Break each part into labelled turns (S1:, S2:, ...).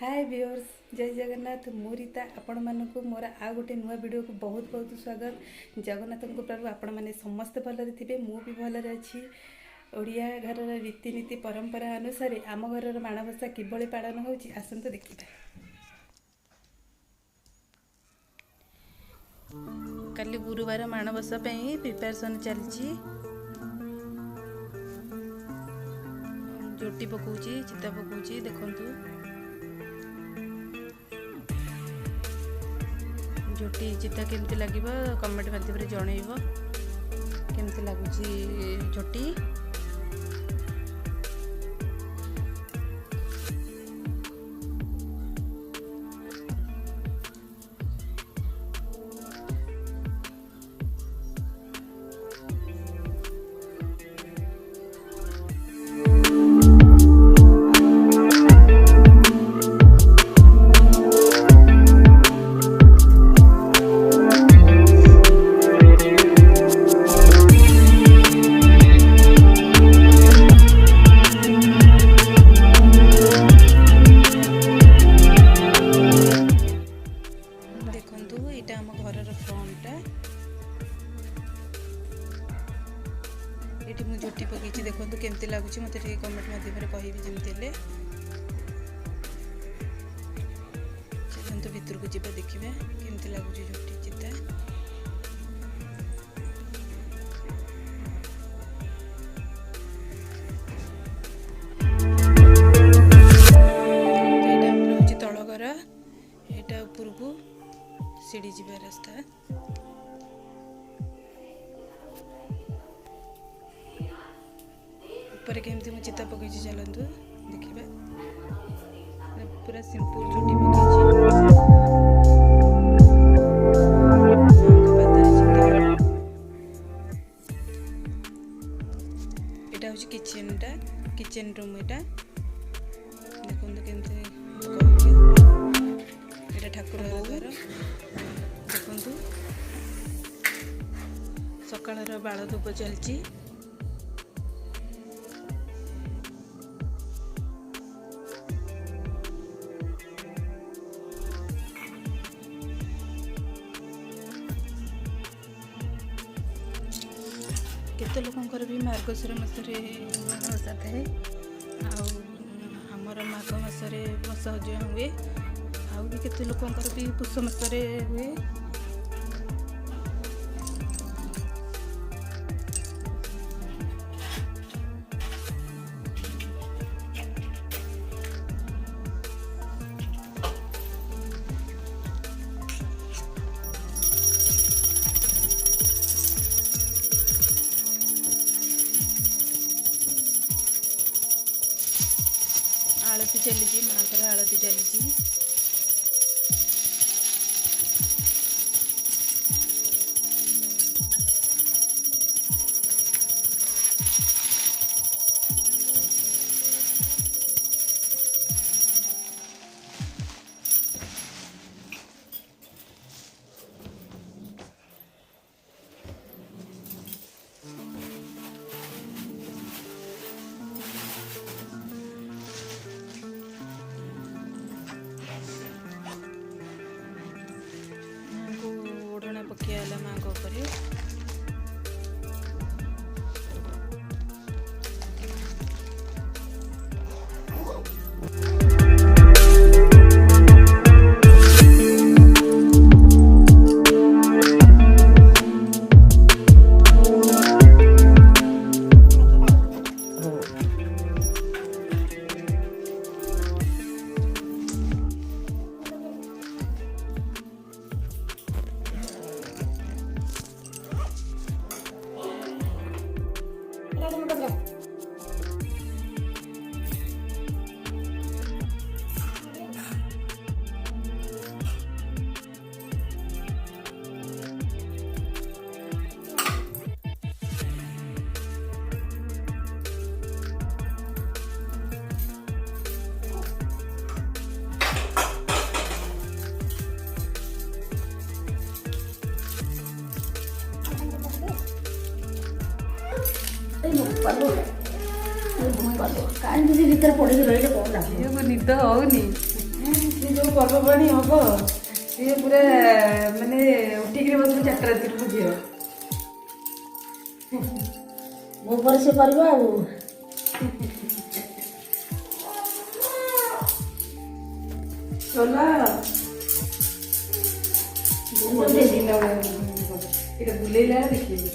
S1: हाय viewers, जय जगन्नाथ। मु रीता आपण मानक मोर आ गोटे नुआ वीडियो को बहुत बहुत स्वागत। जगन्नाथ कृपारू आपण मैंने समस्ते भलरे थे, मु भी भलरे अच्छी। ओडिया घर रीतिनीति परंपरा अनुसार आम घर माणबसा किभली पालन होची आसंतु देखिबा। काली गुरुवार माणबसा पई प्रिपरेशन चलची। जोटी पकाउची, चिता पकाउची, देखंतु जोटी चिता केमती लगे कमेंट माध्यम जनइब केमती लगुच जोटी। ये आम घर फ्रंटा ये मुझे झोटी पकई देखो केमती लगुच मत कमेंट माध्यम कहि जमी चलते भितर को जा देखिए केमती लगुच झोटी चिता। तल घर यहाँ ऊपर को सीढ़ी जीवा रास्ता। ऊपर केमती मुझे चिता पकई चलतु देखिए पूरा सिंपल चुटी पकई किचन रूम यहाँ देखो केमती ये ठाकुर घर देखु सकाळ बाल धूप चलची। केते लोकंकर भी मार्गशीर मासरे माणबसा थाए आमर माघ मासरे बसहज हुए आउ भी केते लोकंकर भी पुष मासरे हुए। आलती चली माँ आलती चली। ओढ़ना पकिया माँ ऊपर
S2: कहीं भीतर पड़ी रही कौन निद होनी
S1: ସେ ଯେଉଁ ପର୍ବପର୍ବାଣି ହବ ସିଏ ପୁରା ମାନେ ଉଠିକିରି ବସିବ 4ଟା ରାତିରୁ ମୋ ଝିଅ।
S2: ମୋ ପରେ ସେ କରିବ ଆଉ।
S1: ଚଲା ଏଇଟା ବୁଲେଇଲା ଦେଖିବେ।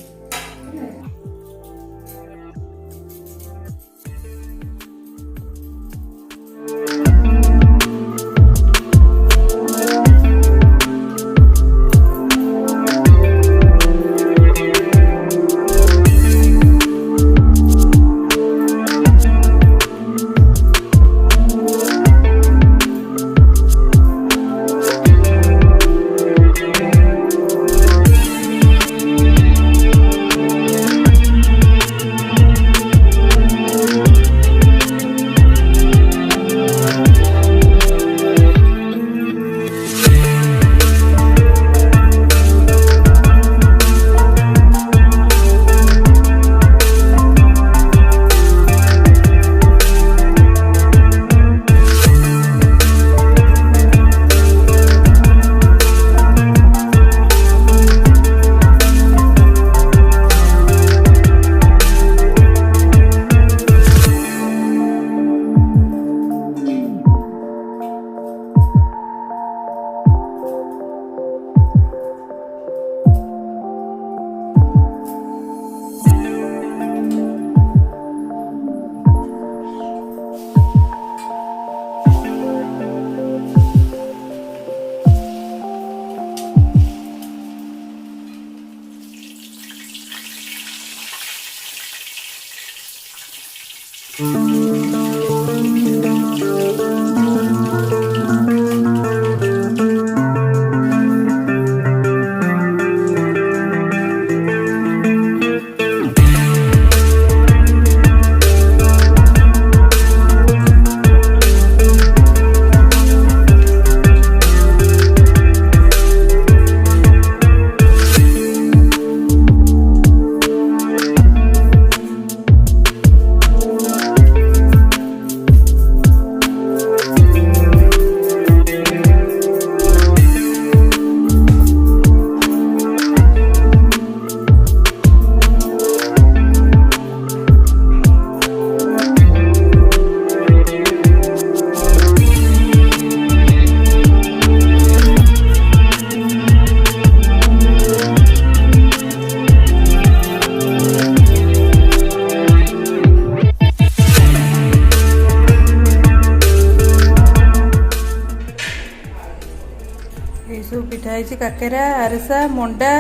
S1: ଏଇସବୁ ପିଠା ହେଇଛି କାକେରା, ଆରିସା, ମଣ୍ଡା,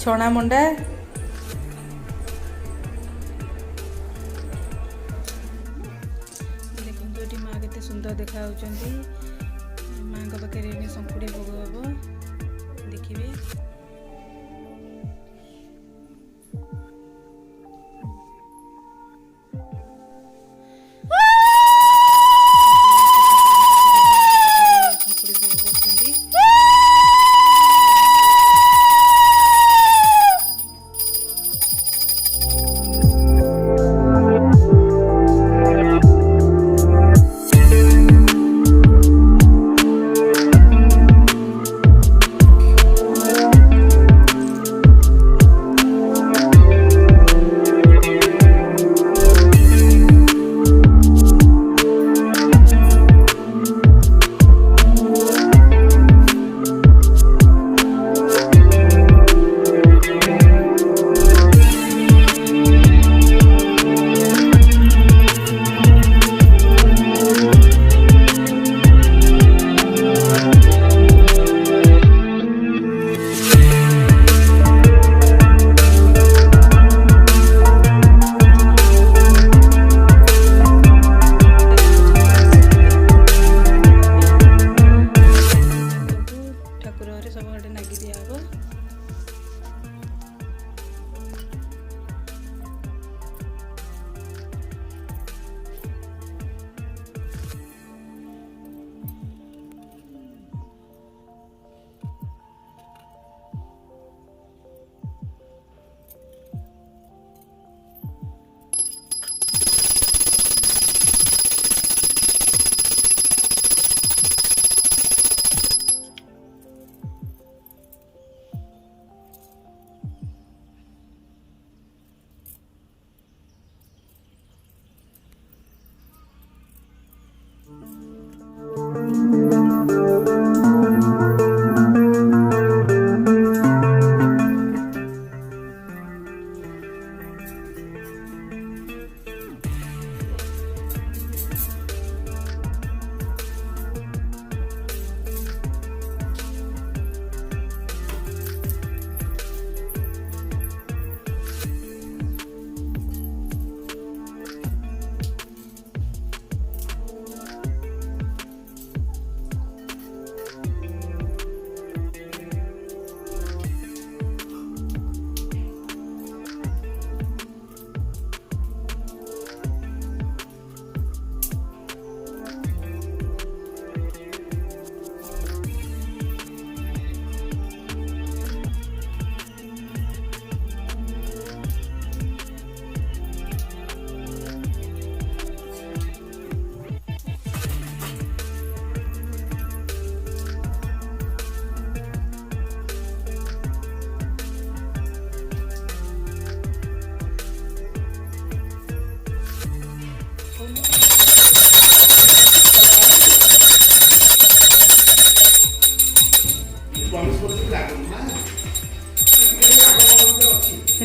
S1: ଛଣା ମଣ୍ଡା। ଦେଖନ୍ତୁ ଏଠି ମା କେତେ ସୁନ୍ଦର ଦେଖାଯାଉଛନ୍ତି। ମାଙ୍କ ପାଖରେ ଏଠି ଶଙ୍କୁଡ଼ି ଭୋଗ ହବ, ଦେଖିବେ।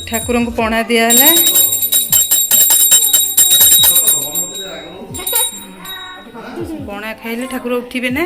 S1: ଠାକୁରଙ୍କୁ ପଣା ଦିଆହେଲା। ପଣା ଖାଇଲେ ଠାକୁର ଉଠିବେ ନା।